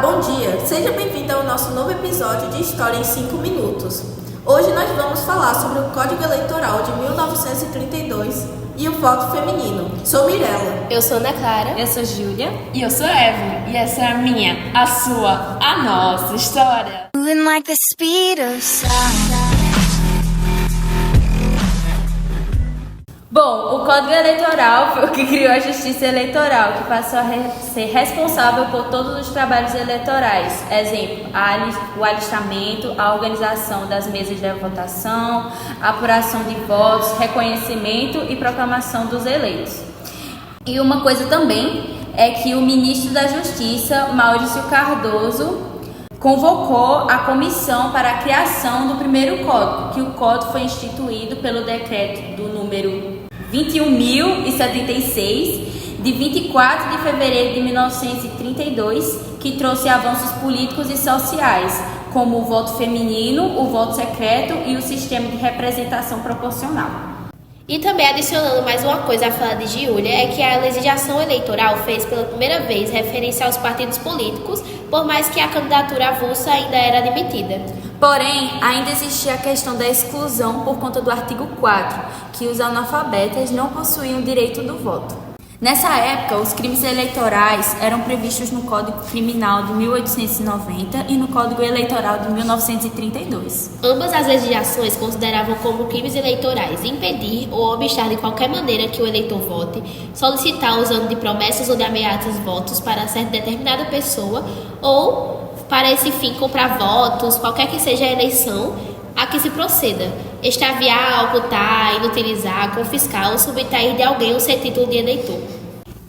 bom dia! Seja bem-vindo ao nosso novo episódio de História em 5 Minutos. Hoje nós vamos falar sobre o Código Eleitoral de 1932 e o voto feminino. Sou Mirella. Eu sou Ana Clara. Eu sou Júlia. E eu sou Evelyn. E essa é a minha, a sua, a nossa história. Moving like the speed of sound. Bom, o Código Eleitoral foi o que criou a Justiça Eleitoral, que passou a ser responsável por todos os trabalhos eleitorais. Exemplo, o alistamento, a organização das mesas de votação, a apuração de votos, reconhecimento e proclamação dos eleitos. E uma coisa também é que o ministro da Justiça, Maurício Cardoso, convocou a comissão para a criação do primeiro código, que o código foi instituído pelo decreto do número 21.076, de 24 de fevereiro de 1932, que trouxe avanços políticos e sociais, como o voto feminino, o voto secreto e o sistema de representação proporcional. E também adicionando mais uma coisa à fala de Júlia, é que a legislação eleitoral fez pela primeira vez referência aos partidos políticos, por mais que a candidatura avulsa ainda era admitida. Porém, ainda existia a questão da exclusão por conta do artigo 4, que os analfabetas não possuíam direito do voto. Nessa época, os crimes eleitorais eram previstos no Código Criminal de 1890 e no Código Eleitoral de 1932. Ambas as legislações consideravam como crimes eleitorais impedir ou obstar de qualquer maneira que o eleitor vote, solicitar usando de promessas ou de ameaças votos para certa determinada pessoa ou, para esse fim, comprar votos, qualquer que seja a eleição a que se proceda, extraviar, ocultar, inutilizar, confiscar ou subtrair de alguém o seu título de eleitor.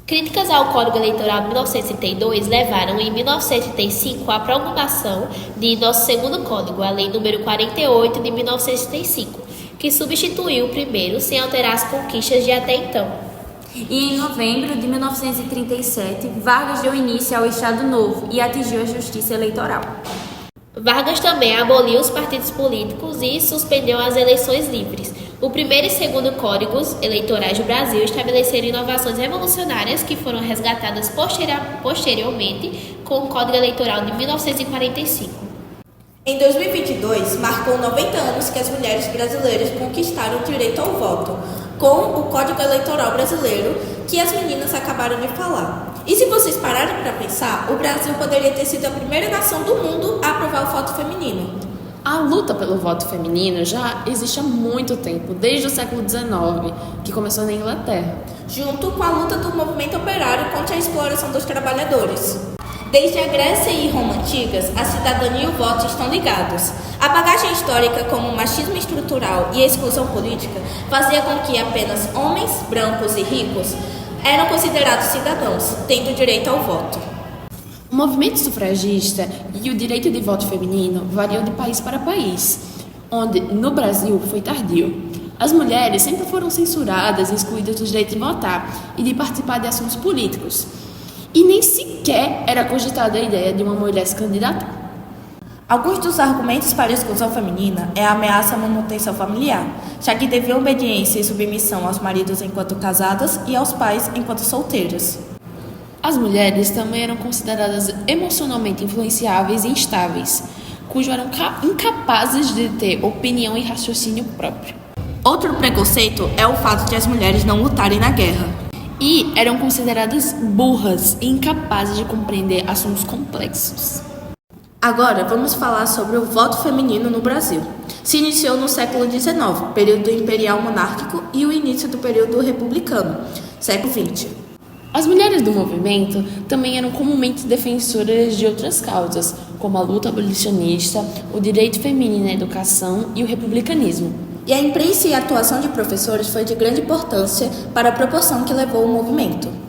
Críticas ao Código Eleitoral de 1932 levaram, em 1935, à promulgação de nosso segundo código, a Lei nº 48 de 1935, que substituiu o primeiro sem alterar as conquistas de até então. E em novembro de 1937, Vargas deu início ao Estado Novo e atingiu a Justiça Eleitoral. Vargas também aboliu os partidos políticos e suspendeu as eleições livres. O primeiro e segundo códigos eleitorais do Brasil estabeleceram inovações revolucionárias que foram resgatadas posteriormente com o Código Eleitoral de 1945. Em 2022, marcou 90 anos que as mulheres brasileiras conquistaram o direito ao voto, com o Código Eleitoral Brasileiro, que as meninas acabaram de falar. E se vocês pararem para pensar, o Brasil poderia ter sido a primeira nação do mundo a aprovar o voto feminino. A luta pelo voto feminino já existe há muito tempo, desde o século XIX, que começou na Inglaterra. Junto com a luta do movimento operário contra a exploração dos trabalhadores. Desde a Grécia e Roma antigas, a cidadania e o voto estão ligados. A bagagem histórica, como o machismo estrutural e a exclusão política, fazia com que apenas homens, brancos e ricos eram considerados cidadãos, tendo direito ao voto. O movimento sufragista e o direito de voto feminino variam de país para país, onde, no Brasil, foi tardio. As mulheres sempre foram censuradas e excluídas do direito de votar e de participar de assuntos políticos. E nem sequer era cogitada a ideia de uma mulher se candidatar. Alguns dos argumentos para a exclusão feminina é a ameaça à manutenção familiar, já que deviam obediência e submissão aos maridos enquanto casadas e aos pais enquanto solteiras. As mulheres também eram consideradas emocionalmente influenciáveis e instáveis, cujos eram incapazes de ter opinião e raciocínio próprio. Outro preconceito é o fato de as mulheres não lutarem na guerra. E eram consideradas burras e incapazes de compreender assuntos complexos. Agora vamos falar sobre o voto feminino no Brasil. Se iniciou no século XIX, período imperial monárquico, e o início do período republicano, século XX. As mulheres do movimento também eram comumente defensoras de outras causas, como a luta abolicionista, o direito feminino à educação e o republicanismo. E a imprensa e a atuação de professores foi de grande importância para a proporção que levou o movimento.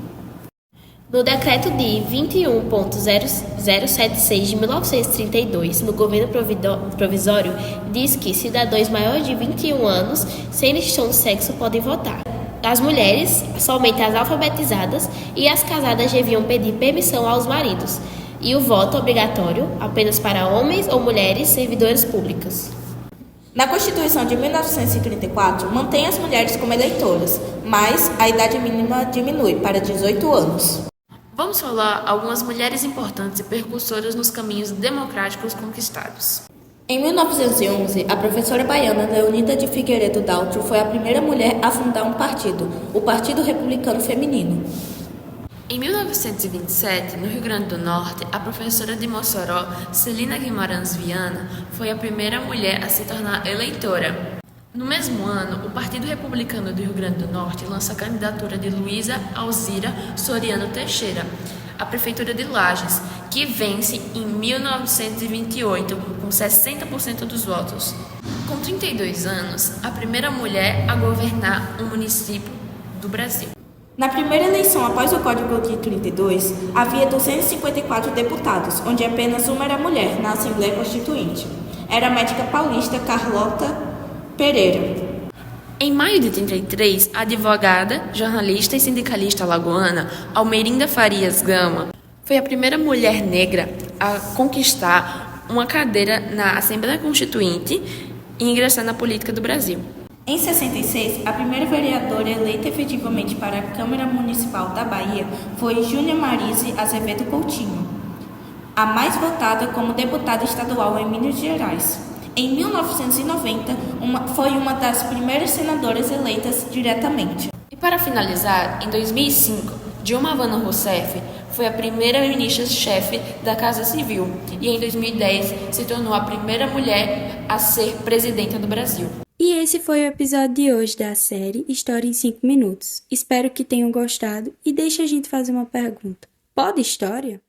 No decreto de 21.076 de 1932, no governo provisório, diz que cidadãos maiores de 21 anos, sem distinção de sexo, podem votar. As mulheres, somente as alfabetizadas, e as casadas deviam pedir permissão aos maridos, e o voto obrigatório apenas para homens ou mulheres servidoras públicas. Na Constituição de 1934, mantém as mulheres como eleitoras, mas a idade mínima diminui para 18 anos. Vamos falar algumas mulheres importantes e percursoras nos caminhos democráticos conquistados. Em 1911, a professora baiana Leonida de Figueiredo Daltro foi a primeira mulher a fundar um partido, o Partido Republicano Feminino. Em 1927, no Rio Grande do Norte, a professora de Mossoró, Celina Guimarães Viana, foi a primeira mulher a se tornar eleitora. No mesmo ano, o Partido Republicano do Rio Grande do Norte lança a candidatura de Luísa Alzira Soriano Teixeira, à Prefeitura de Lages, que vence em 1928 com 60% dos votos. Com 32 anos, a primeira mulher a governar um município do Brasil. Na primeira eleição após o Código de 32, havia 254 deputados, onde apenas uma era mulher na Assembleia Constituinte. Era a médica paulista Carlota Pereira. Em maio de 33, a advogada, jornalista e sindicalista alagoana Almerinda Farias Gama foi a primeira mulher negra a conquistar uma cadeira na Assembleia Constituinte e ingressar na política do Brasil. Em 66, a primeira vereadora eleita efetivamente para a Câmara Municipal da Bahia foi Júnia Marise Azevedo Coutinho, a mais votada como deputada estadual em Minas Gerais. Em 1990, foi uma das primeiras senadoras eleitas diretamente. E para finalizar, em 2005, Dilma Havana Rousseff foi a primeira ministra-chefe da Casa Civil e em 2010 se tornou a primeira mulher a ser presidenta do Brasil. E esse foi o episódio de hoje da série História em 5 Minutos. Espero que tenham gostado e deixe a gente fazer uma pergunta. Pode história?